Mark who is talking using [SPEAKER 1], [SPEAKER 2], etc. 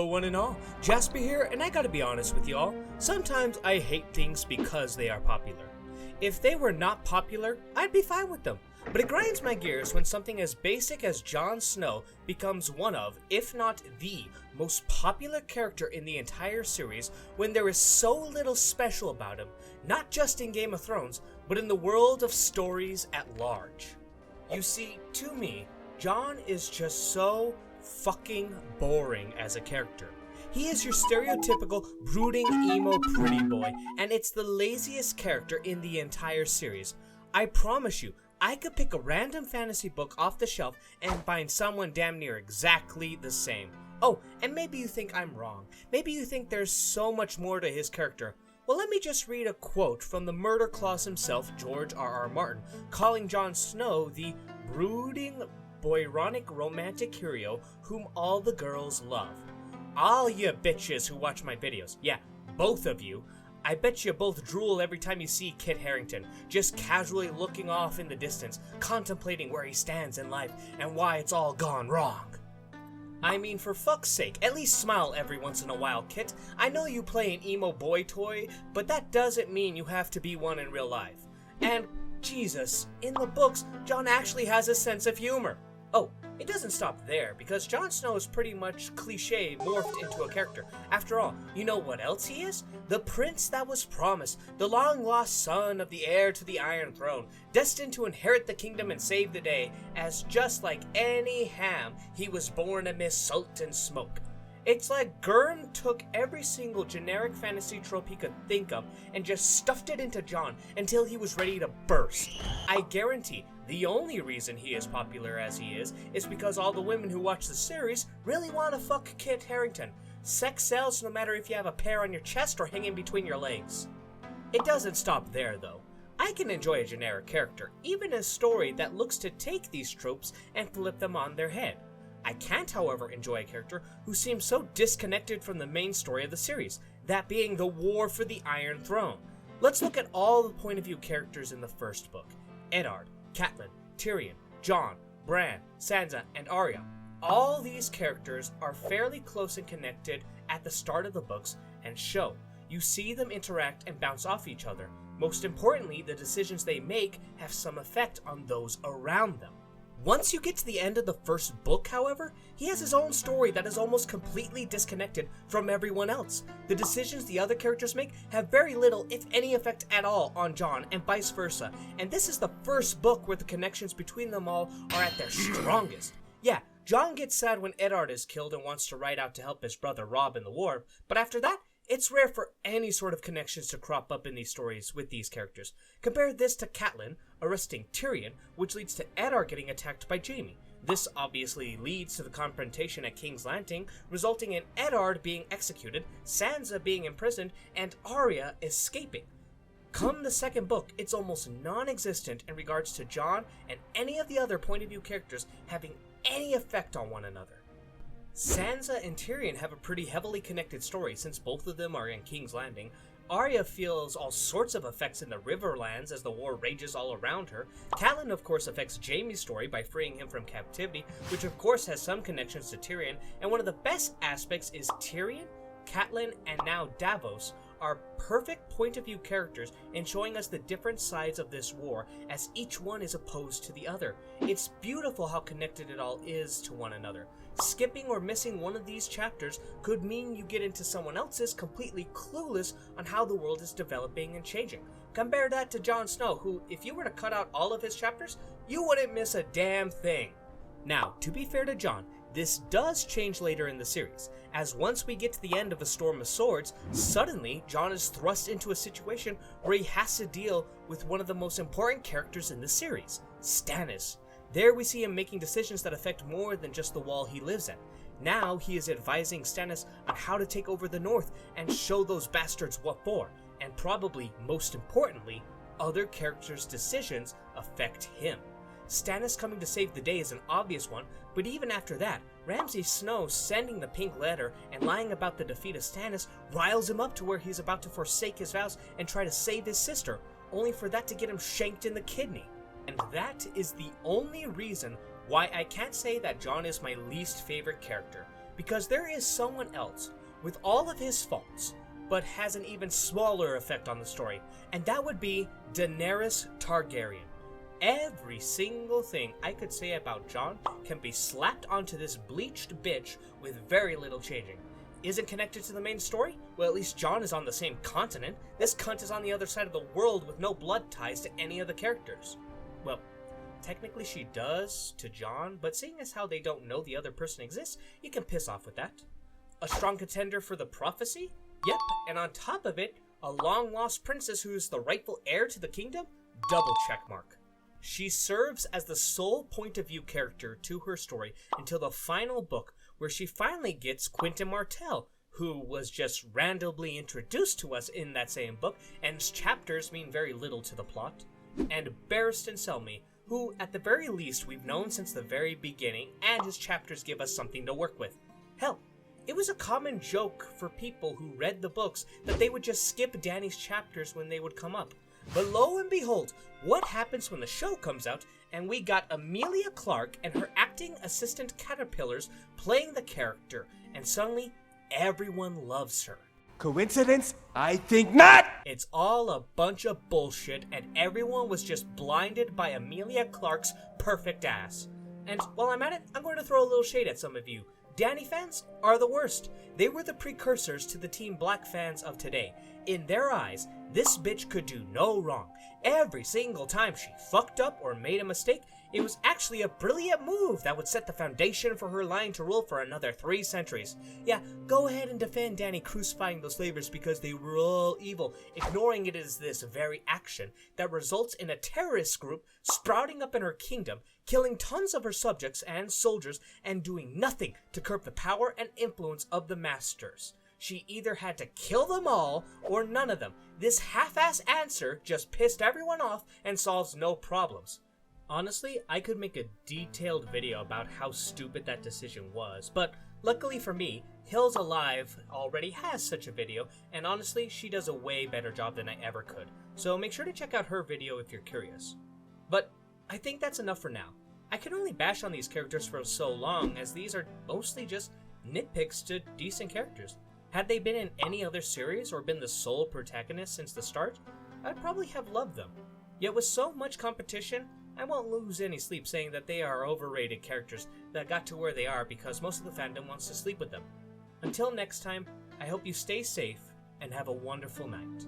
[SPEAKER 1] one and all, Jasper here, and I gotta be honest with y'all, sometimes I hate things because they are popular. If they were not popular, I'd be fine with them, but it grinds my gears when something as basic as Jon Snow becomes one of, if not the, most popular character in the entire series when there is so little special about him, not just in Game of Thrones, but in the world of stories at large. You see, to me, Jon is just so fucking boring as a character. He is your stereotypical brooding emo pretty boy, and it's the laziest character in the entire series. I promise you, I could pick a random fantasy book off the shelf and find someone damn near exactly the same. Oh, and maybe you think I'm wrong. Maybe you think there's so much more to his character. Well, let me just read a quote from the murder clause himself, George R.R. Martin, calling Jon Snow the brooding, boyronic romantic hero whom all the girls love. All you bitches who watch my videos, yeah, both of you, I bet you both drool every time you see Kit Harington, just casually looking off in the distance, contemplating where he stands in life and why it's all gone wrong. I mean, for fuck's sake, at least smile every once in a while, Kit. I know you play an emo boy toy, but that doesn't mean you have to be one in real life. And, Jesus, in the books, Jon actually has a sense of humor. Oh, it doesn't stop there, because Jon Snow is pretty much cliché morphed into a character. After all, you know what else he is? The prince that was promised, the long-lost son of the heir to the Iron Throne, destined to inherit the kingdom and save the day, as just like any ham, he was born amidst salt and smoke. It's like Gurn took every single generic fantasy trope he could think of and just stuffed it into Jon until he was ready to burst. I guarantee the only reason he is popular as he is because all the women who watch the series really want to fuck Kit Harington. Sex sells no matter if you have a pair on your chest or hanging between your legs. It doesn't stop there though. I can enjoy a generic character, even a story that looks to take these tropes and flip them on their head. I can't, however, enjoy a character who seems so disconnected from the main story of the series, that being the war for the Iron Throne. Let's look at all the point of view characters in the first book. Eddard, Catelyn, Tyrion, Jon, Bran, Sansa, and Arya. All these characters are fairly close and connected at the start of the books and show. You see them interact and bounce off each other. Most importantly, the decisions they make have some effect on those around them. Once you get to the end of the first book, however, he has his own story that is almost completely disconnected from everyone else. The decisions the other characters make have very little, if any, effect at all on Jon, and vice versa. And this is the first book where the connections between them all are at their strongest. Yeah, Jon gets sad when Eddard is killed and wants to ride out to help his brother Robb in the war, but after that, it's rare for any sort of connections to crop up in these stories with these characters. Compare this to Catelyn arresting Tyrion, which leads to Eddard getting attacked by Jaime. This obviously leads to the confrontation at King's Landing, resulting in Eddard being executed, Sansa being imprisoned, and Arya escaping. Come the second book, it's almost non-existent in regards to Jon and any of the other point of view characters having any effect on one another. Sansa and Tyrion have a pretty heavily connected story since both of them are in King's Landing. Arya feels all sorts of effects in the Riverlands as the war rages all around her. Catelyn, of course, affects Jaime's story by freeing him from captivity, which of course has some connections to Tyrion, and one of the best aspects is Tyrion, Catelyn, and now Davos are perfect point-of-view characters in showing us the different sides of this war as each one is opposed to the other. It's beautiful how connected it all is to one another. Skipping or missing one of these chapters could mean you get into someone else's completely clueless on how the world is developing and changing. Compare that to Jon Snow, who, if you were to cut out all of his chapters, you wouldn't miss a damn thing. Now, to be fair to Jon, this does change later in the series, as once we get to the end of A Storm of Swords, suddenly Jon is thrust into a situation where he has to deal with one of the most important characters in the series, Stannis. There we see him making decisions that affect more than just the wall he lives in. Now he is advising Stannis on how to take over the North and show those bastards what for, and probably most importantly, other characters' decisions affect him. Stannis coming to save the day is an obvious one, but even after that, Ramsay Snow sending the pink letter and lying about the defeat of Stannis riles him up to where he's about to forsake his vows and try to save his sister, only for that to get him shanked in the kidney. And that is the only reason why I can't say that Jon is my least favorite character, because there is someone else with all of his faults, but has an even smaller effect on the story, and that would be Daenerys Targaryen. Every single thing I could say about Jon can be slapped onto this bleached bitch with very little changing. Isn't connected to the main story? Well, at least Jon is on the same continent. This cunt is on the other side of the world with no blood ties to any of the characters. Well, technically she does to Jon, but seeing as how they don't know the other person exists, you can piss off with that. A strong contender for the prophecy? Yep, and on top of it, a long-lost princess who's the rightful heir to the kingdom? Double check mark. She serves as the sole point of view character to her story until the final book, where she finally gets Quentyn Martell, who was just randomly introduced to us in that same book, and his chapters mean very little to the plot, and Barristan Selmy, who at the very least we've known since the very beginning, and his chapters give us something to work with. Hell, it was a common joke for people who read the books that they would just skip Dany's chapters when they would come up. But lo and behold, what happens when the show comes out and we got Emilia Clarke and her acting assistant caterpillars playing the character, and suddenly everyone loves her.
[SPEAKER 2] Coincidence? I think not!
[SPEAKER 1] It's all a bunch of bullshit, and everyone was just blinded by Emilia Clarke's perfect ass. And while I'm at it, I'm going to throw a little shade at some of you. Dany fans are the worst. They were the precursors to the Team Black fans of today. In their eyes, this bitch could do no wrong. Every single time she fucked up or made a mistake, it was actually a brilliant move that would set the foundation for her line to rule for another 3 centuries. Yeah, go ahead and defend Dany crucifying those slavers because they were all evil, ignoring it as this very action that results in a terrorist group sprouting up in her kingdom, killing tons of her subjects and soldiers, and doing nothing to curb the power and influence of the masters. She either had to kill them all or none of them. This half-ass answer just pissed everyone off and solves no problems. Honestly, I could make a detailed video about how stupid that decision was, but luckily for me, Hills Alive already has such a video, and honestly, she does a way better job than I ever could. So make sure to check out her video if you're curious. But I think that's enough for now. I can only bash on these characters for so long, as these are mostly just nitpicks to decent characters. Had they been in any other series or been the sole protagonist since the start, I'd probably have loved them. Yet with so much competition, I won't lose any sleep saying that they are overrated characters that got to where they are because most of the fandom wants to sleep with them. Until next time, I hope you stay safe and have a wonderful night.